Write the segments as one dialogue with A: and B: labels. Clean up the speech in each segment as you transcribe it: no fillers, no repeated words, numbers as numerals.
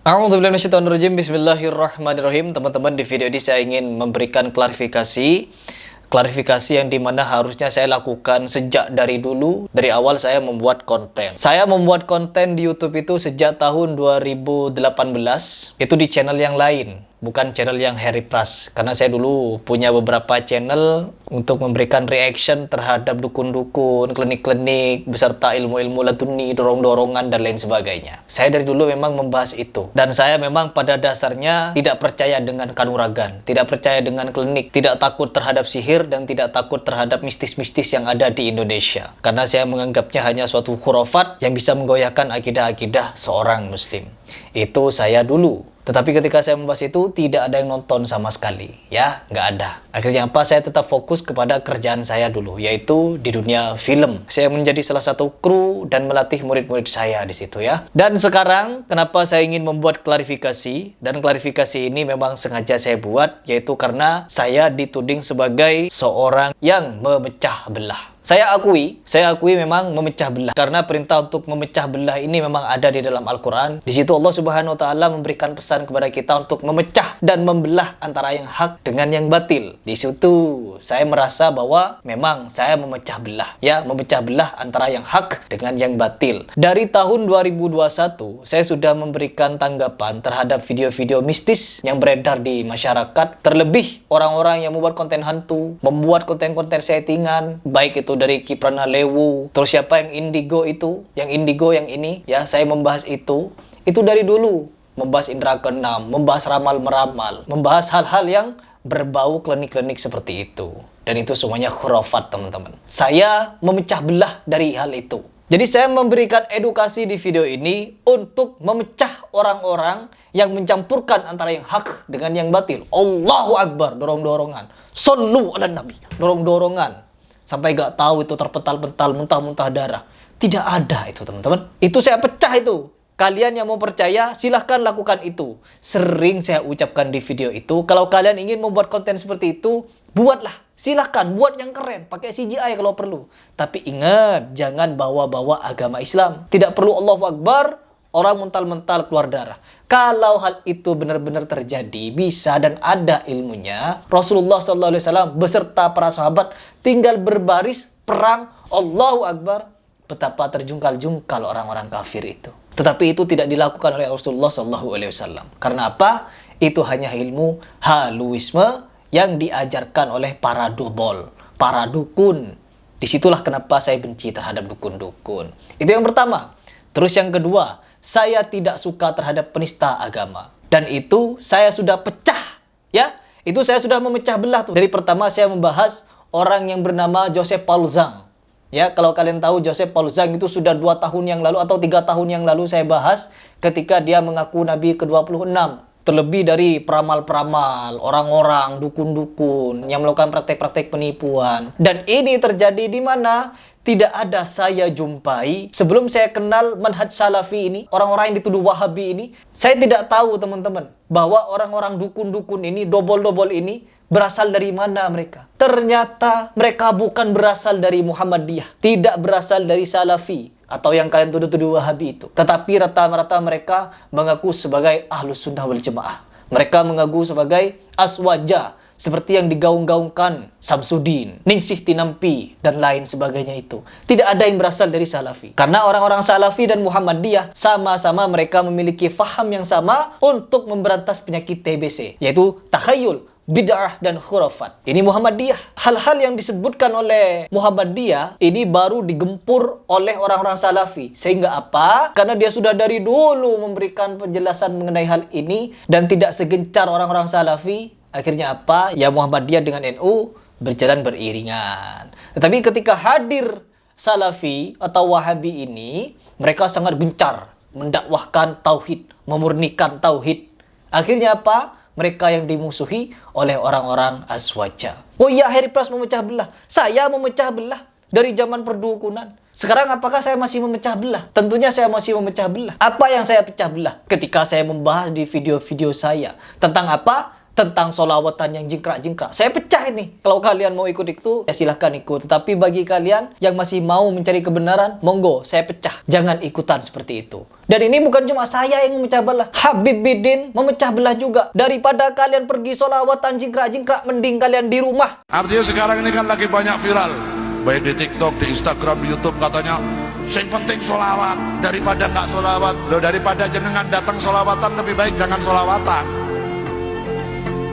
A: A'udzubillahi minasyaitonirrajim. Bismillahirrahmanirrahim. Teman-teman, di video ini saya ingin memberikan klarifikasi yang dimana harusnya saya lakukan sejak dari dulu, dari awal saya membuat konten. Saya membuat konten di YouTube itu sejak tahun 2018, itu di channel yang lain, bukan channel yang Harry Pras. Karena saya dulu punya beberapa channel untuk memberikan reaction terhadap dukun-dukun, klinik-klinik, beserta ilmu-ilmu laduni, dorong-dorongan, dan lain sebagainya. Saya dari dulu memang membahas itu. Dan saya memang pada dasarnya tidak percaya dengan kanuragan, tidak percaya dengan klinik, tidak takut terhadap sihir, dan tidak takut terhadap mistis-mistis yang ada di Indonesia. Karena saya menganggapnya hanya suatu khurafat yang bisa menggoyahkan akidah-akidah seorang muslim. Itu saya dulu. Tetapi ketika saya membahas itu, tidak ada yang nonton sama sekali. Ya, nggak ada. Akhirnya apa? Saya tetap fokus kepada kerjaan saya dulu, yaitu di dunia film. Saya menjadi salah satu kru dan melatih murid-murid saya di situ ya. Dan sekarang, kenapa saya ingin membuat klarifikasi? Dan klarifikasi ini memang sengaja saya buat, yaitu karena saya dituding sebagai seorang yang memecah belah. Saya akui memang memecah belah. Karena perintah untuk memecah belah ini memang ada di dalam Al-Quran. Di situ Allah Subhanahu wa Ta'ala memberikan pesan kepada kita untuk memecah dan membelah antara yang hak dengan yang batil. Di situ saya merasa bahwa memang saya memecah belah. Ya, memecah belah antara yang hak dengan yang batil. Dari tahun 2021, saya sudah memberikan tanggapan terhadap video-video mistis yang beredar di masyarakat. Terlebih orang-orang yang membuat konten hantu, membuat konten-konten settingan, baik itu dari Kiprana Lewu, terus siapa yang indigo itu, yang indigo yang ini, ya saya membahas itu dari dulu, membahas indera keenam, membahas ramal-meramal, membahas hal-hal yang berbau klinik-klinik seperti itu, dan itu semuanya khurafat teman-teman. Saya memecah belah dari hal itu. Jadi saya memberikan edukasi di video ini untuk memecah orang-orang yang mencampurkan antara yang hak dengan yang batil. Allahu Akbar, dorong-dorongan. Sallu ala Nabi, dorong-dorongan. Sampai gak tahu itu terpental-pental, muntah-muntah darah. Tidak ada itu teman-teman. Itu saya pecah itu. Kalian yang mau percaya, silahkan lakukan itu. Sering saya ucapkan di video itu, kalau kalian ingin membuat konten seperti itu, buatlah. Silahkan, buat yang keren. Pakai CGI kalau perlu. Tapi ingat, jangan bawa-bawa agama Islam. Tidak perlu Allahu Akbar, orang mental-mental keluar darah. Kalau hal itu benar-benar terjadi, bisa dan ada ilmunya, Rasulullah SAW beserta para sahabat tinggal berbaris perang, Allahu Akbar. Betapa terjungkal-jungkal orang-orang kafir itu. Tetapi itu tidak dilakukan oleh Rasulullah SAW. Karena apa? Itu hanya ilmu haluisme yang diajarkan oleh para dubol, para dukun. Disitulah kenapa saya benci terhadap dukun-dukun. Itu yang pertama. Terus yang kedua, saya tidak suka terhadap penista agama. Dan itu saya sudah pecah. Ya, itu saya sudah memecah belah tuh. Dari pertama saya membahas orang yang bernama Joseph Paul Zhang. Ya, kalau kalian tahu Joseph Paul Zhang itu sudah 2 tahun yang lalu atau 3 tahun yang lalu saya bahas ketika dia mengaku Nabi ke-26. Terlebih dari peramal-peramal, orang-orang, dukun-dukun yang melakukan praktek-praktek penipuan. Dan ini terjadi di mana? Tidak ada saya jumpai, sebelum saya kenal manhaj salafi ini, orang-orang yang dituduh wahabi ini, saya tidak tahu teman-teman, bahwa orang-orang dukun-dukun ini, dobol-dobol ini, berasal dari mana mereka. Ternyata mereka bukan berasal dari Muhammadiyah, tidak berasal dari salafi, atau yang kalian tuduh-tuduh wahabi itu. Tetapi rata-rata mereka mengaku sebagai ahlus sunnah wal jamaah. Mereka mengaku sebagai aswaja, seperti yang digaung-gaungkan Samsudin, Ningsih Tinampi, dan lain sebagainya itu. Tidak ada yang berasal dari salafi. Karena orang-orang salafi dan Muhammadiyah, sama-sama mereka memiliki faham yang sama untuk memberantas penyakit TBC, yaitu takhayul, bid'ah, dan khurafat. Ini Muhammadiyah. Hal-hal yang disebutkan oleh Muhammadiyah ini baru digempur oleh orang-orang salafi. Sehingga apa? Karena dia sudah dari dulu memberikan penjelasan mengenai hal ini dan tidak segencar orang-orang salafi. Akhirnya apa? Ya Muhammadiyah dengan NU berjalan beriringan. Tetapi ketika hadir salafi atau wahabi ini, mereka sangat gencar mendakwahkan tauhid, memurnikan tauhid. Akhirnya apa? Mereka yang dimusuhi oleh orang-orang aswaja. Oh iya, Harry Pras memecah belah. Saya memecah belah dari zaman perdukunan. Sekarang apakah saya masih memecah belah? Tentunya saya masih memecah belah. Apa yang saya pecah belah? Ketika saya membahas di video-video saya tentang apa? tentang solawatan yang jingkrak-jingkrak. Saya pecah ini. Kalau kalian mau ikut itu, ya silahkan ikut. Tetapi bagi kalian yang masih mau mencari kebenaran, monggo, saya pecah. Jangan ikutan seperti itu. Dan ini bukan cuma saya yang memecah belah. Habib Bidin memecah belah juga. Daripada kalian pergi solawatan jingkrak-jingkrak, mending kalian di rumah.
B: Artinya sekarang ini kan lagi banyak viral, baik di TikTok, di Instagram, di YouTube, katanya yang penting solawat daripada nggak solawat. Loh, daripada jenengan datang solawatan, lebih baik jangan solawatan.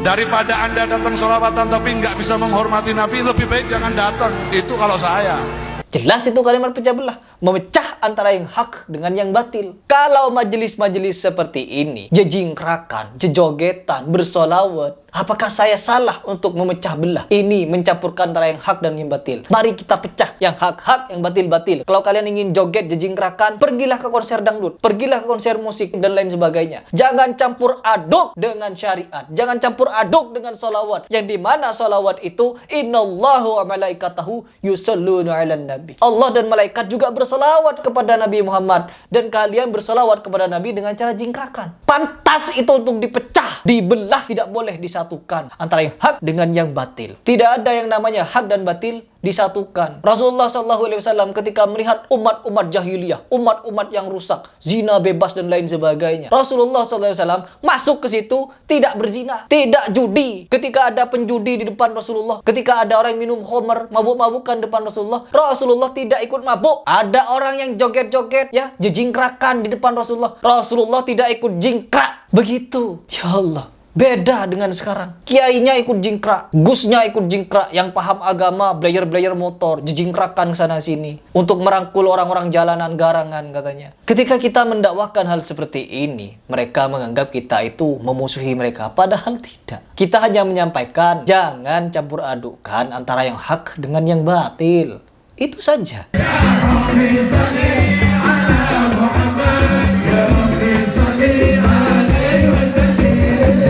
B: Daripada anda datang solawatan tapi nggak bisa menghormati Nabi, lebih baik jangan datang. Itu kalau saya.
A: Jelas itu kalimat pecah belah. Memecah antara yang hak dengan yang batil. Kalau majelis-majelis seperti ini, jejingkrakan, jejogetan, bersolawat, apakah saya salah untuk memecah belah? Ini mencampurkan antara yang hak dan yang batil. Mari kita pecah yang hak-hak, yang batil-batil. Kalau kalian ingin joget, jejingkrakan, pergilah ke konser dangdut, pergilah ke konser musik, dan lain sebagainya. Jangan campur aduk dengan syariat. Jangan campur aduk dengan solawat. Yang dimana solawat itu, innallahu wa malaikatahu yusalluna ala nabi. Allah dan malaikat juga bersolawat kepada Nabi Muhammad. Dan kalian bersolawat kepada Nabi dengan cara jingkrakan. Pantas itu untuk dipecah, dibelah, tidak boleh disatukan antara yang hak dengan yang batil. Tidak ada yang namanya hak dan batil disatukan. Rasulullah SAW ketika melihat umat-umat jahiliyah, umat-umat yang rusak, zina bebas dan lain sebagainya, Rasulullah SAW masuk ke situ, tidak berzina, tidak judi. Ketika ada penjudi di depan Rasulullah, ketika ada orang yang minum khamr, mabuk-mabukan depan Rasulullah, Rasulullah tidak ikut mabuk. Ada orang yang joget-joget, ya, jejingkrakan di depan Rasulullah, Rasulullah tidak ikut jingkrak. Begitu. Ya Allah. Beda dengan sekarang. Kiainya ikut jingkrak, gusnya ikut jingkrak, yang paham agama, belajar-belajar motor, jejingkrakan sana sini untuk merangkul orang-orang jalanan garangan katanya. Ketika kita mendakwakan hal seperti ini, mereka menganggap kita itu memusuhi mereka, padahal tidak. Kita hanya menyampaikan, jangan campur adukkan antara yang hak dengan yang batil. Itu saja.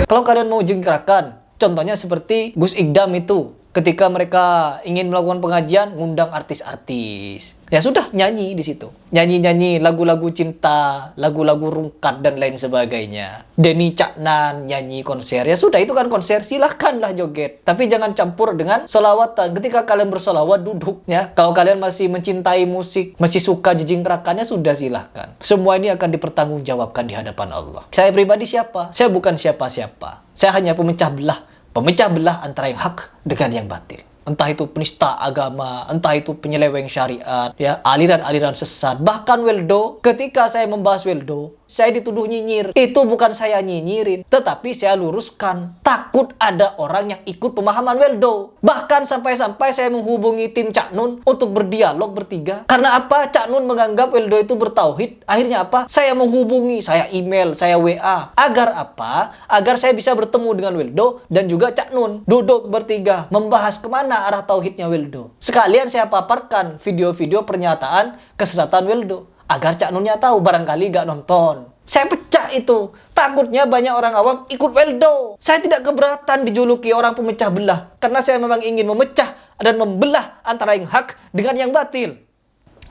A: Kalau kalian mau jingkrakan, contohnya seperti Gus Igdam itu. Ketika mereka ingin melakukan pengajian, ngundang artis-artis. Ya sudah, nyanyi di situ. Nyanyi-nyanyi lagu-lagu cinta, lagu-lagu rungkat, dan lain sebagainya. Denny Caknan nyanyi konser. Ya sudah, itu kan konser. Silahkanlah joget. Tapi jangan campur dengan solawatan. Ketika kalian bersolawat, duduk. Ya, kalau kalian masih mencintai musik, masih suka jejingkrakannya, sudah silahkan. Semua ini akan dipertanggungjawabkan di hadapan Allah. Saya pribadi siapa? Saya bukan siapa-siapa. Saya hanya pemecah belah antara yang hak dengan yang batil. Entah itu penista agama, entah itu penyeleweng syariat, ya, aliran-aliran sesat. Bahkan Weldo, ketika saya membahas Weldo, saya dituduh nyinyir. Itu bukan saya nyinyirin, tetapi saya luruskan. Takut ada orang yang ikut pemahaman Weldo. Bahkan sampai-sampai saya menghubungi tim Cak Nun untuk berdialog bertiga. Karena apa? Cak Nun menganggap Weldo itu bertauhid. Akhirnya apa? Saya menghubungi, saya email, saya WA. Agar apa? Agar saya bisa bertemu dengan Weldo dan juga Cak Nun. Duduk bertiga, membahas kemana arah tauhidnya Weldo. Sekalian saya paparkan video-video pernyataan kesesatan Weldo. Agar Cak Nunnya tahu, barangkali gak nonton. Saya pecah itu. Takutnya banyak orang awam ikut Weldo. Saya tidak keberatan dijuluki orang pemecah belah. Karena saya memang ingin memecah dan membelah antara yang hak dengan yang batil.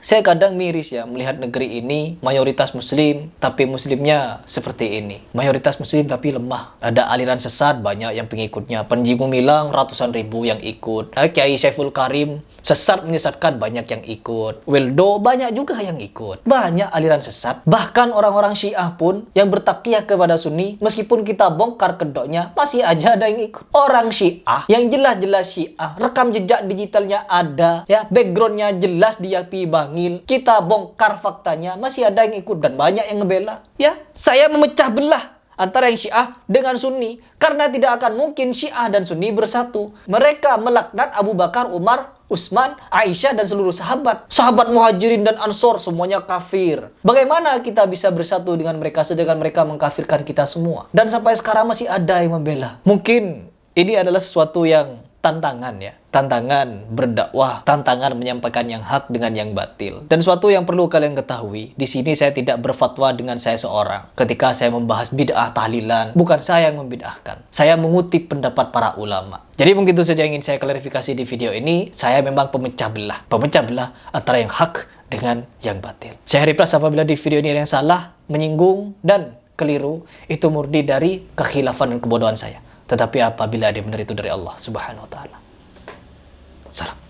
A: Saya kadang miris ya melihat negeri ini mayoritas muslim, tapi muslimnya seperti ini. Mayoritas muslim tapi lemah. Ada aliran sesat, banyak yang pengikutnya. Panji Gumilang ratusan ribu yang ikut. Kiai Saiful Karim sesat menyesatkan, banyak yang ikut. Weldo banyak juga yang ikut. Banyak aliran sesat. Bahkan orang-orang Syiah pun yang bertakiah kepada Sunni, meskipun kita bongkar kedoknya, masih aja ada yang ikut. Orang Syiah yang jelas-jelas Syiah, rekam jejak digitalnya ada, ya, backgroundnya jelas diakui bangil. Kita bongkar faktanya, masih ada yang ikut dan banyak yang ngebela. Ya, saya memecah belah antara yang Syiah dengan Sunni karena tidak akan mungkin Syiah dan Sunni bersatu. Mereka melaknat Abu Bakar, Umar, Utsman, Aisyah, dan seluruh sahabat. Sahabat Muhajirin dan Ansor semuanya kafir. Bagaimana kita bisa bersatu dengan mereka sedangkan mereka mengkafirkan kita semua? Dan sampai sekarang masih ada yang membela. Mungkin ini adalah sesuatu yang tantangan ya. Tantangan berdakwah, tantangan menyampaikan yang hak dengan yang batil. Dan suatu yang perlu kalian ketahui, di sini saya tidak berfatwa dengan saya seorang. Ketika saya membahas bid'ah tahlilan, bukan saya yang membid'ahkan. Saya mengutip pendapat para ulama. Jadi mungkin itu saja yang ingin saya klarifikasi di video ini. Saya memang pemecah belah antara yang hak dengan yang batil. Saya Harry Pras, apabila di video ini ada yang salah, menyinggung dan keliru, itu murni dari kekhilafan dan kebodohan saya. Tetapi apabila dia benar itu dari Allah Subhanahu wa taala. Salam.